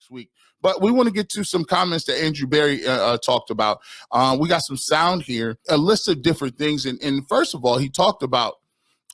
week. But we want to get to some comments that Andrew Berry talked about. We got some sound here, a list of different things. And first of all, he talked about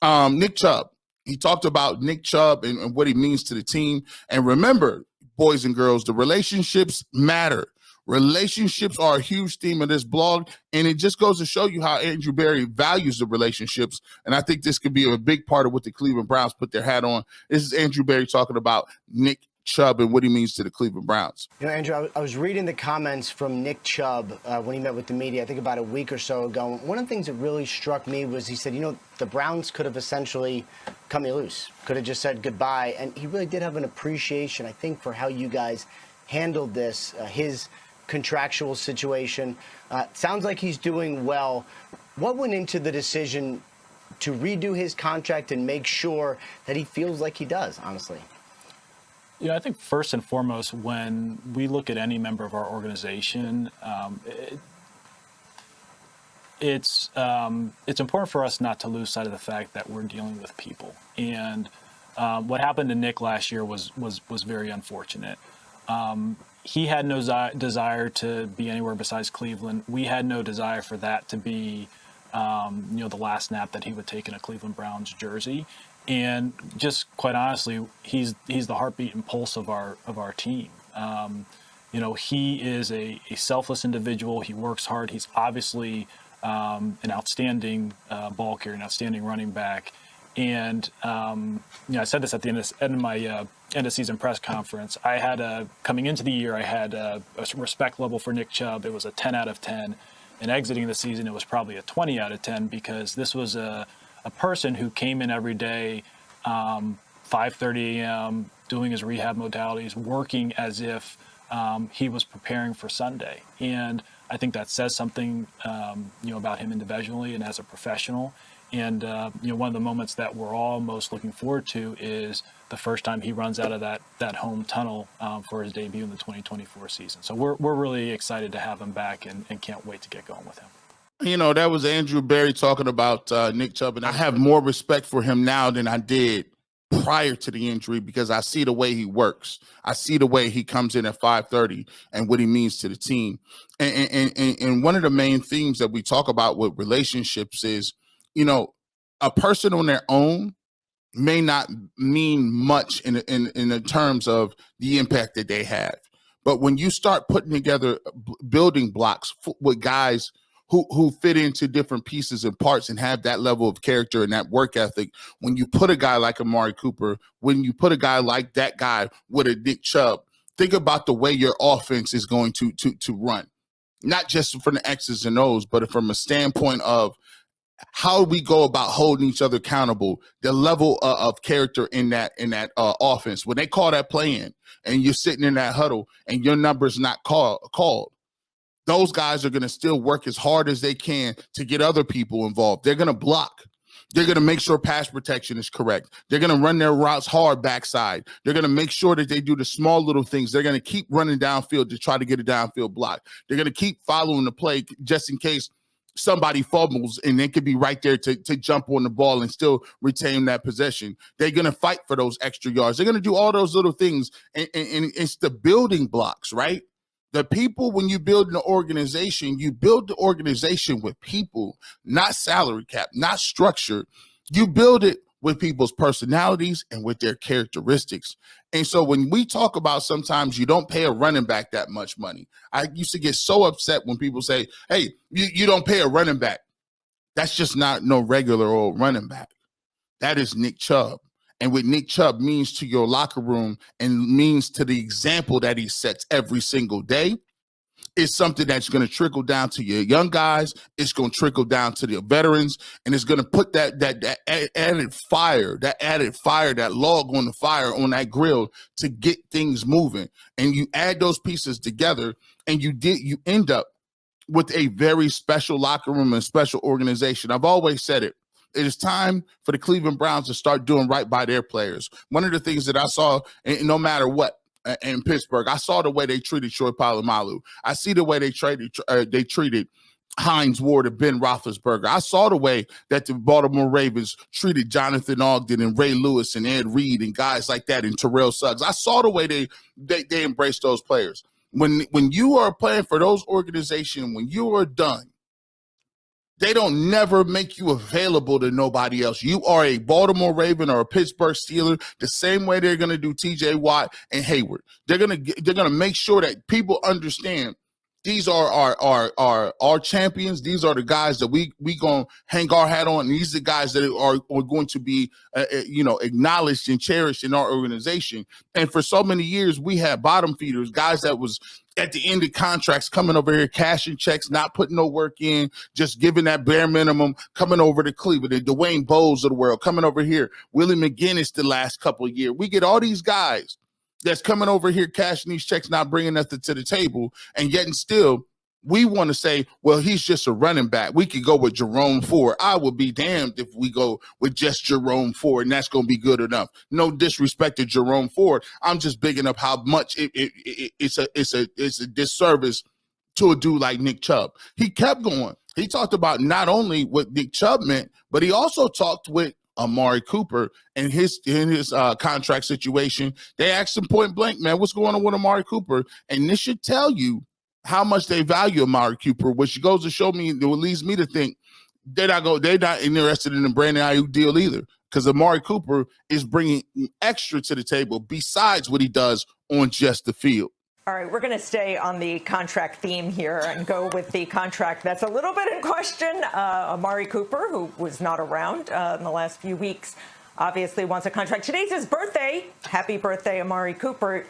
Nick Chubb. He talked about Nick Chubb and what he means to the team. And remember, boys and girls, the relationships matter. Relationships are a huge theme of this blog, and it just goes to show you how Andrew Berry values the relationships. And I think this could be a big part of what the Cleveland Browns put their hat on. This is Andrew Berry talking about Nick Chubb and what he means to the Cleveland Browns. You know, Andrew, I was reading the comments from Nick Chubb when he met with the media, I think about a week or so ago. One of the things that really struck me was he said, you know, the Browns could have essentially cut me loose, could have just said goodbye. And he really did have an appreciation, I think, for how you guys handled this, his contractual situation. Sounds like he's doing well. What went into the decision to redo his contract and make sure that he feels like he does, honestly? Yeah, I think first and foremost, when we look at any member of our organization, it's important for us not to lose sight of the fact that we're dealing with people. And what happened to Nick last year was very unfortunate. He had no desire to be anywhere besides Cleveland. We had no desire for that to be, the last snap that he would take in a Cleveland Browns jersey. And just quite honestly, he's the heartbeat and pulse of our team. He is a selfless individual. He works hard. He's obviously an outstanding ball carrier, an outstanding running back. And I said this at the end of my end of season press conference. I had coming into the year, I had a respect level for Nick Chubb. It was a 10 out of 10, and exiting the season, it was probably a 20 out of 10 because this was a person who came in every day, 5:30 a.m., doing his rehab modalities, working as if he was preparing for Sunday. And I think that says something, about him individually and as a professional. And, one of the moments that we're all most looking forward to is the first time he runs out of that home tunnel for his debut in the 2024 season. So we're really excited to have him back and can't wait to get going with him. That was Andrew Berry talking about Nick Chubb, and I have more respect for him now than I did prior to the injury because I see the way he works. I see the way he comes in at 5:30 and what he means to the team. And one of the main themes that we talk about with relationships is, a person on their own may not mean much in the terms of the impact that they have. But when you start putting together building blocks with guys who fit into different pieces and parts and have that level of character and that work ethic, when you put a guy like Amari Cooper, when you put a guy like that guy with a Nick Chubb, think about the way your offense is going to run. Not just from the X's and O's, but from a standpoint of how we go about holding each other accountable, the level of character in that offense. When they call that play in and you're sitting in that huddle and your number's not called, those guys are going to still work as hard as they can to get other people involved. They're going to block. They're going to make sure pass protection is correct. They're going to run their routes hard backside. They're going to make sure that they do the small little things. They're going to keep running downfield to try to get a downfield block. They're going to keep following the play just in case somebody fumbles, and they could be right there to jump on the ball and still retain that possession. They're going to fight for those extra yards. They're going to do all those little things, and it's the building blocks, right? The people, when you build an organization, you build the organization with people, not salary cap, not structure. You build it with people's personalities and with their characteristics. And so when we talk about sometimes you don't pay a running back that much money, I used to get so upset when people say, hey, you don't pay a running back. That's just not no regular old running back. That is Nick Chubb. And what Nick Chubb means to your locker room and means to the example that he sets every single day is something that's going to trickle down to your young guys. It's going to trickle down to the veterans, and it's going to put that added fire, that log on the fire on that grill to get things moving. And you add those pieces together, and you end up with a very special locker room and special organization. I've always said it. It is time for the Cleveland Browns to start doing right by their players. One of the things that I saw, and no matter what, in Pittsburgh, I saw the way they treated Troy Polamalu. I see the way they treated Hines Ward or Ben Roethlisberger. I saw the way that the Baltimore Ravens treated Jonathan Ogden and Ray Lewis and Ed Reed and guys like that and Terrell Suggs. I saw the way they embraced those players. When you are playing for those organizations, when you are done, they don't never make you available to nobody else. You are a Baltimore Raven or a Pittsburgh Steeler the same way they're going to do TJ Watt and Hayward. They're going to make sure that people understand these are our champions. These are the guys that we going to hang our hat on. And these are the guys that are going to be, acknowledged and cherished in our organization. And for so many years, we had bottom feeders, guys that was at the end of contracts coming over here, cashing checks, not putting no work in, just giving that bare minimum, coming over to Cleveland, the Dwayne Bowles of the world, coming over here, Willie McGinnis the last couple of years. We get all these guys that's coming over here, cashing these checks, not bringing nothing to the table, and yet and still, we want to say, well, he's just a running back. We could go with Jerome Ford. I would be damned if we go with just Jerome Ford, and that's going to be good enough. No disrespect to Jerome Ford. I'm just bigging up how much it's a disservice to a dude like Nick Chubb. He kept going. He talked about not only what Nick Chubb meant, but he also talked with Amari Cooper and his contract situation. They asked him point blank, man, what's going on with Amari Cooper? And this should tell you how much they value Amari Cooper, which goes to show me, it leads me to think they're not interested in the Brandon Ayuk deal either, because Amari Cooper is bringing extra to the table besides what he does on just the field. All right, we're going to stay on the contract theme here and go with the contract that's a little bit in question. Amari Cooper, who was not around in the last few weeks, obviously wants a contract. Today's his birthday. Happy birthday, Amari Cooper.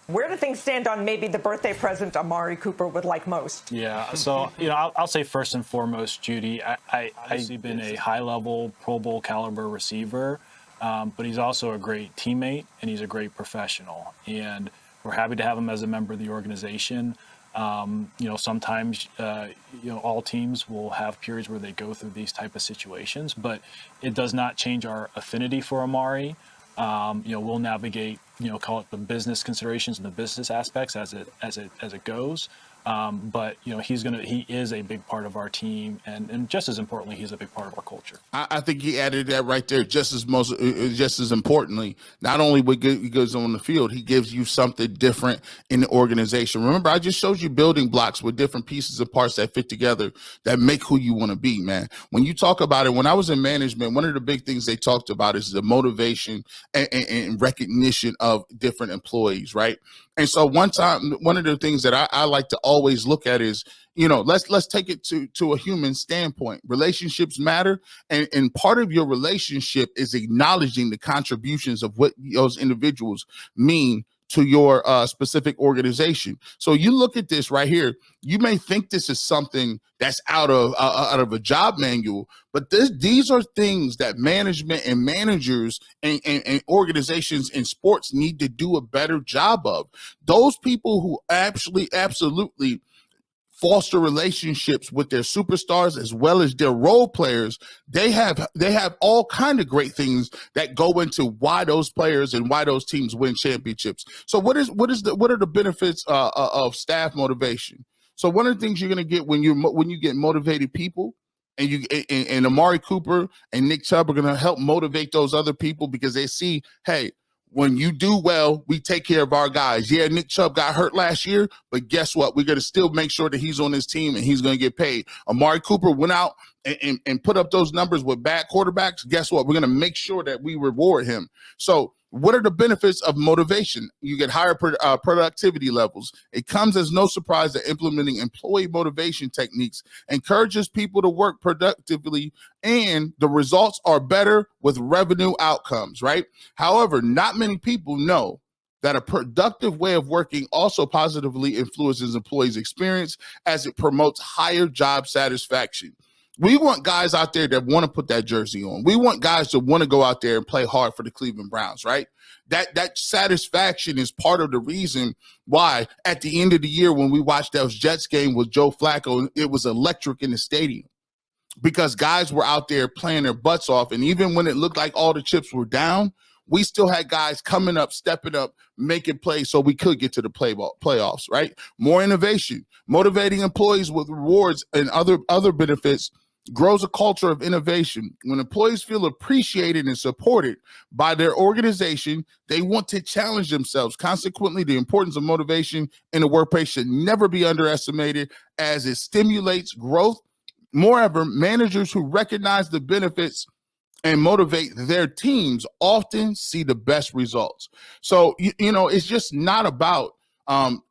Where do things stand on maybe the birthday present Amari Cooper would like most? Yeah, so, I'll say first and foremost, Judy, I've been a high-level Pro Bowl caliber receiver, but he's also a great teammate, and he's a great professional. And we're happy to have him as a member of the organization. Sometimes, all teams will have periods where they go through these type of situations, but it does not change our affinity for Amari. We'll navigate, call it the business considerations and the business aspects as it goes. But he is a big part of our team, and just as importantly, he's a big part of our culture. I think he added that right there. Just as importantly, not only what he goes on the field, he gives you something different in the organization. Remember, I just showed you building blocks with different pieces and parts that fit together that make who you want to be, man. When you talk about it, when I was in management, one of the big things they talked about is the motivation and recognition of different employees, right? And so one of the things that I like to always look at is, let's take it to a human standpoint. Relationships matter. And part of your relationship is acknowledging the contributions of what those individuals mean to your specific organization. So you look at this right here, you may think this is something that's out of a job manual, but these are things that management and managers and organizations in sports need to do a better job of. Those people who absolutely foster relationships with their superstars as well as their role players, they have all kind of great things that go into why those players and why those teams win championships. So what are the benefits of staff motivation? So one of the things you're going to get when you get motivated people, and Amari Cooper and Nick Chubb are going to help motivate those other people because they see, hey, when you do well, we take care of our guys. Yeah, Nick Chubb got hurt last year, but guess what? We're going to still make sure that he's on his team and he's going to get paid. Amari Cooper went out and put up those numbers with bad quarterbacks. Guess what? We're going to make sure that we reward him. So what are the benefits of motivation? You get higher productivity levels. It comes as no surprise that implementing employee motivation techniques encourages people to work productively, and the results are better with revenue outcomes, right? However, not many people know that a productive way of working also positively influences employees' experience as it promotes higher job satisfaction. We want guys out there that want to put that jersey on. We want guys that want to go out there and play hard for the Cleveland Browns, right? That satisfaction is part of the reason why at the end of the year when we watched those Jets game with Joe Flacco, it was electric in the stadium because guys were out there playing their butts off. And even when it looked like all the chips were down, we still had guys coming up, stepping up, making plays so we could get to the playoffs, right? More innovation, motivating employees with rewards and other benefits grows a culture of innovation. When employees feel appreciated and supported by their organization, they want to challenge themselves. Consequently, the importance of motivation in the workplace should never be underestimated as it stimulates growth. Moreover, managers who recognize the benefits and motivate their teams often see the best results. So, you know, it's just not about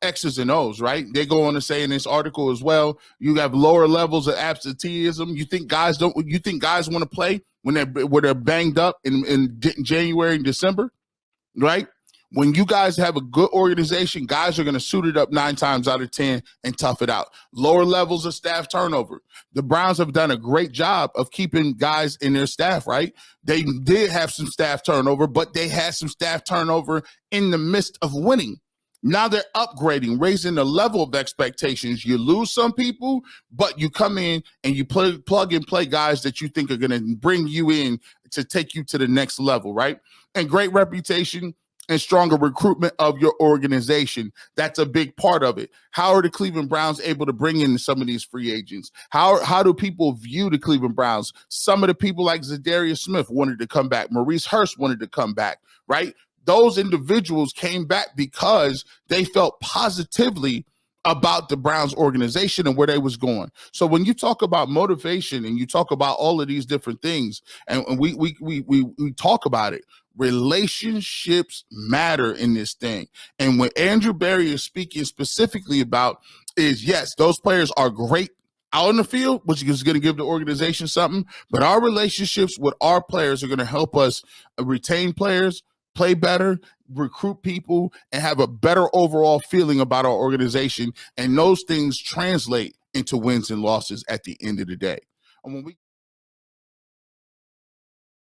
X's and O's, right? They go on to say in this article as well, you have lower levels of absenteeism. You think guys want to play when they're banged up in January and December, right? When you guys have a good organization, guys are going to suit it up 9 times out of 10 and tough it out. Lower levels of staff turnover. The Browns have done a great job of keeping guys in their staff, right? They did have some staff turnover, but they had some staff turnover in the midst of winning. Now they're upgrading, raising the level of expectations. You lose some people, but you come in and you plug and play guys that you think are going to bring you in to take you to the next level, right? And great reputation and stronger recruitment of your organization. That's a big part of it. How are the Cleveland Browns able to bring in some of these free agents? How do people view the Cleveland Browns? Some of the people like Zadarius Smith wanted to come back. Maurice Hurst wanted to come back, right? Those individuals came back because they felt positively about the Browns organization and where they was going. So when you talk about motivation and you talk about all of these different things, and we talk about it, relationships matter in this thing. And what Andrew Berry is speaking specifically about is, yes, those players are great out in the field, which is going to give the organization something, but our relationships with our players are going to help us retain players, play better, recruit people, and have a better overall feeling about our organization. And those things translate into wins and losses at the end of the day. And when we